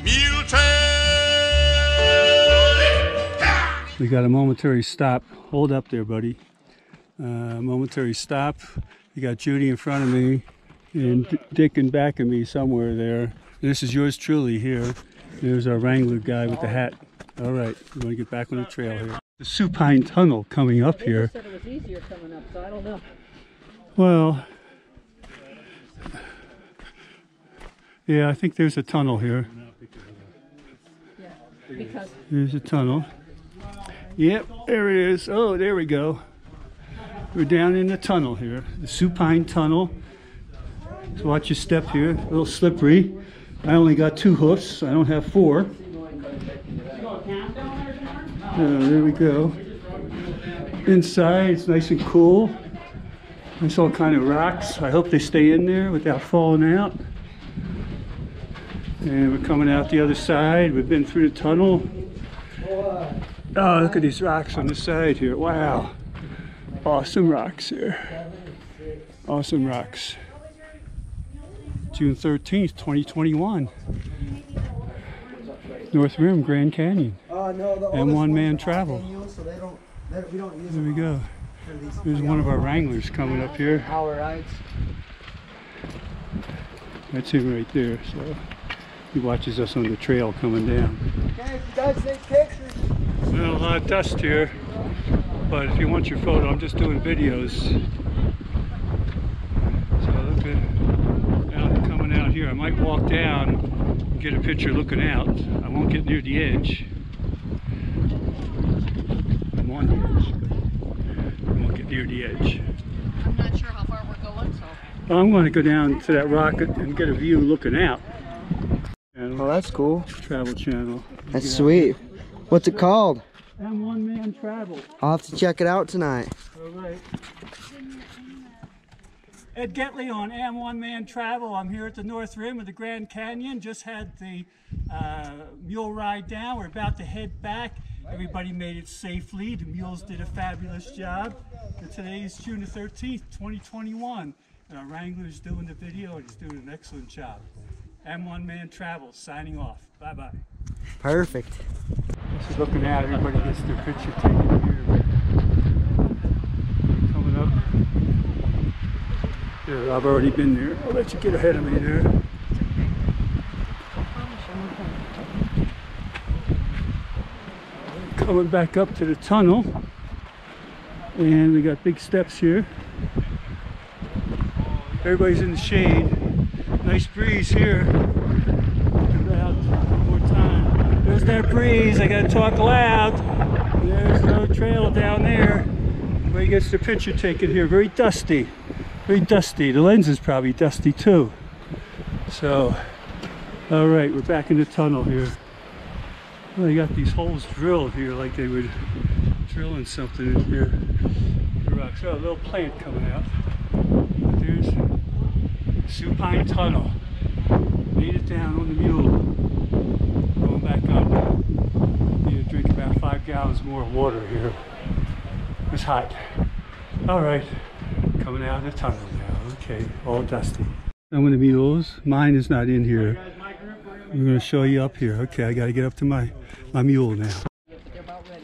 Mule trail. We got a momentary stop. Hold up there, buddy. Momentary stop. You got Judy in front of me and Dick in back of me somewhere there. This is yours truly here. There's our Wrangler guy with the hat. All right, we're going to get back on the trail here. The Supai Tunnel coming up here. They said it was easier coming up, so I don't know. Well, yeah, I think there's a tunnel here. Yeah, because There's a tunnel. Yep, there it is. Oh, there we go. We're down in the tunnel here, the Supai Tunnel. So watch your step here, a little slippery. I only got 2 hoofs, I don't have 4. There we go. Inside, it's nice and cool. There's all kind of rocks. I hope they stay in there without falling out. And we're coming out the other side. We've been through the tunnel. Oh, look at these rocks on the side here. Wow. Awesome rocks here. Awesome rocks. June 13th, 2021. North Rim, Grand Canyon. And one-man travel. There we go. There's one of our Wranglers coming up here. That's him right there. So he watches us on the trail coming down. Okay, if you guys take pictures. Well, a lot of dust here, but if you want your photo, I'm just doing videos. So look at coming out here. I might walk down and get a picture looking out. I won't get near the edge. I'm on the edge, but I won't get near the edge. I'm not sure how far we're going, so. I'm going to go down to that rock and get a view looking out. Oh, that's cool. Travel channel. That's sweet. What's it called? And one-man travel. I'll have to check it out tonight. All right. Ed Getley on Am One Man Travel. I'm here at the North Rim of the Grand Canyon. Just had the mule ride down. We're about to head back. Everybody made it safely. The mules did a fabulous job. And today is June the 13th, 2021. And our Wrangler's doing the video and he's doing an excellent job. Am One Man Travel signing off. Bye-bye. Perfect. Just looking out, everybody gets their picture taken here. Coming up. There, I've already been there. I'll let you get ahead of me there. Coming back up to the tunnel. And we got big steps here. Everybody's in the shade. Nice breeze here. There's that breeze, I gotta talk loud. There's no trail down there. Everybody gets their picture taken here. Very dusty. Very dusty. The lens is probably dusty too. So, all right, we're back in the tunnel here. Well, they got these holes drilled here like they were drilling something in here. The rocks. Oh, a little plant coming out. There's Supai Tunnel. Made it down on the mule. Going back up. Need to drink about 5 gallons more of water here. It's hot. All right, coming out of the tunnel now. Okay, all dusty. Some of the mules. Mine is not in here. I'm going to show you up here. Okay, I got to get up to my mule now.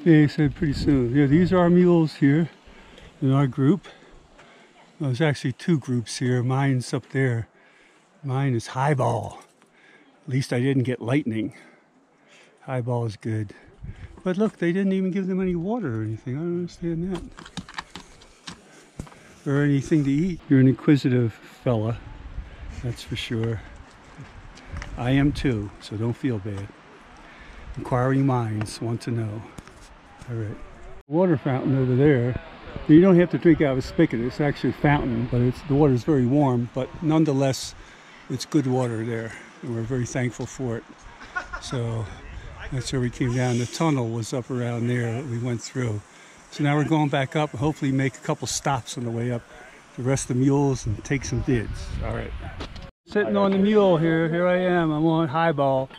Yeah, he said pretty soon. Yeah, these are our mules here in our group. Well, there's actually 2 groups here. Mine's up there. Mine is highball. At least I didn't get lightning. Highball is good. But look, they didn't even give them any water or anything. I don't understand that. Or anything to eat. You're an inquisitive fella, that's for sure. I am too, so don't feel bad. Inquiring minds want to know. All right. Water fountain over there. You don't have to drink out of a spigot. It's actually a fountain, but the water is very warm. But nonetheless, it's good water there, and we're very thankful for it. So that's where we came down. The tunnel was up around there that we went through. So now we're going back up and hopefully make a couple stops on the way up to rest the mules and take some vids. All right. Sitting on the mule here. Here I am. I'm on highball.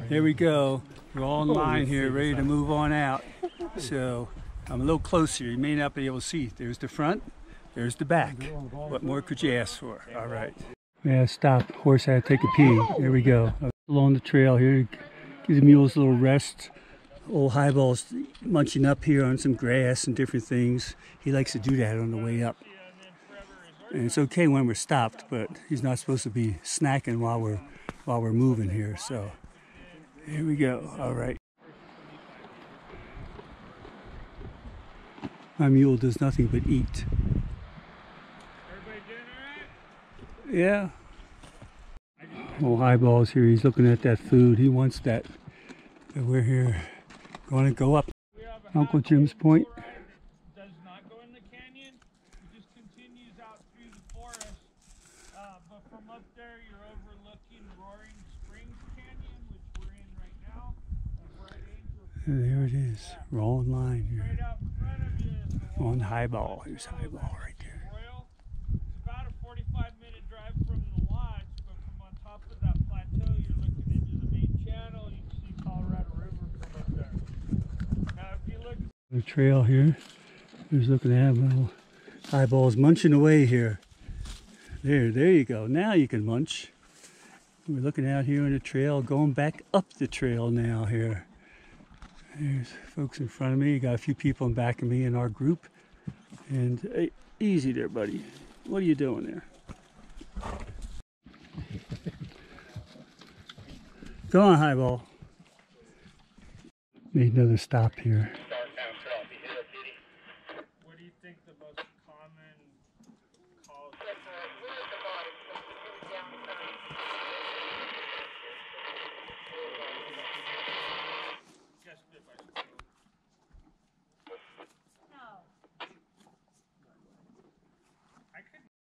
Here we go. We're all in line here, ready to move on out. So I'm a little closer. You may not be able to see. There's the front. There's the back. What more could you ask for? All right. Yeah, stop. Horse had to take a pee. There we go. Along the trail here. Gives the mules a little rest. Old Highball's munching up here on some grass and different things. He likes to do that on the way up. And it's okay when we're stopped, but he's not supposed to be snacking while we're moving here. So here we go. All right. My mule does nothing but eat. Everybody doing all right? Yeah. Old Highball's here. He's looking at that food. He wants that. And we're here going to go up Uncle Jim's Point. Does not go in the canyon. It just continues out through the forest. But from up there, you're overlooking Roaring Springs Canyon, which we're in right now. And there it is. We're all in line here. Right out in front of you is the On Highball. Here's Highball right there. Royal. It's about a 45-minute drive from the lodge, but from on top of that plateau, you're looking into the main channel. You can see Colorado River from up there. Now, if you look, The trail here. There's looking at little Highball's munching away here. There you go. Now you can munch. We're looking out here on the trail, going back up the trail now here. There's folks in front of me. Got a few people in back of me in our group. And hey, easy there, buddy. What are you doing there? Go on, Highball. Made another stop here. what do you think the most common calls?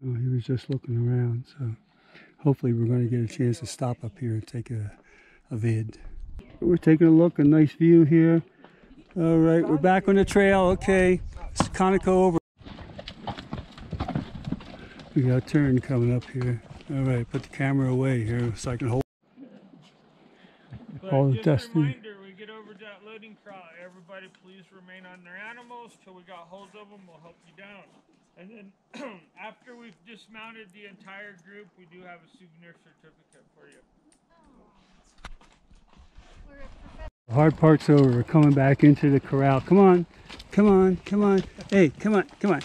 Oh, he was just looking around, so hopefully we're going to get a chance to stop up here and take a vid. We're taking a look, a nice view here. All right, we're back on the trail. Okay, let's kind of go over. We got a turn coming up here. All right, put the camera away here so I can hold But all the just a dusty. reminder, we get over that loading crowd. Everybody please remain on their animals till we got hold of them. We'll help you down. And then after we've dismounted the entire group, we do have a souvenir certificate for you. The hard part's over. We're coming back into the corral. Come on, come on, come on. Hey, come on, come on.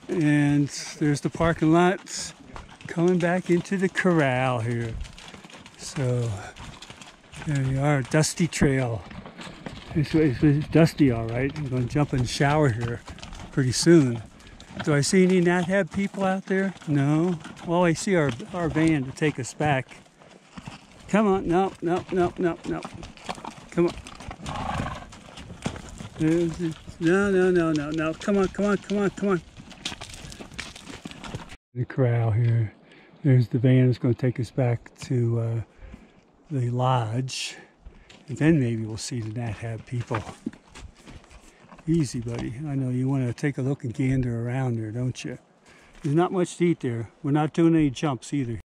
And there's the parking lot. Coming back into the corral here. So there you are, dusty trail. It's dusty, all right. I'm going to jump in the shower here pretty soon. Do I see any NatHab people out there? No. Well, I see our van to take us back. Come on, no. Come on. No. Come on. The corral here. There's the van that's going to take us back to the lodge. And then maybe we'll see the NatHab people. Easy, buddy. I know you want to take a look and gander around there, don't you? There's not much to eat there. We're not doing any jumps either.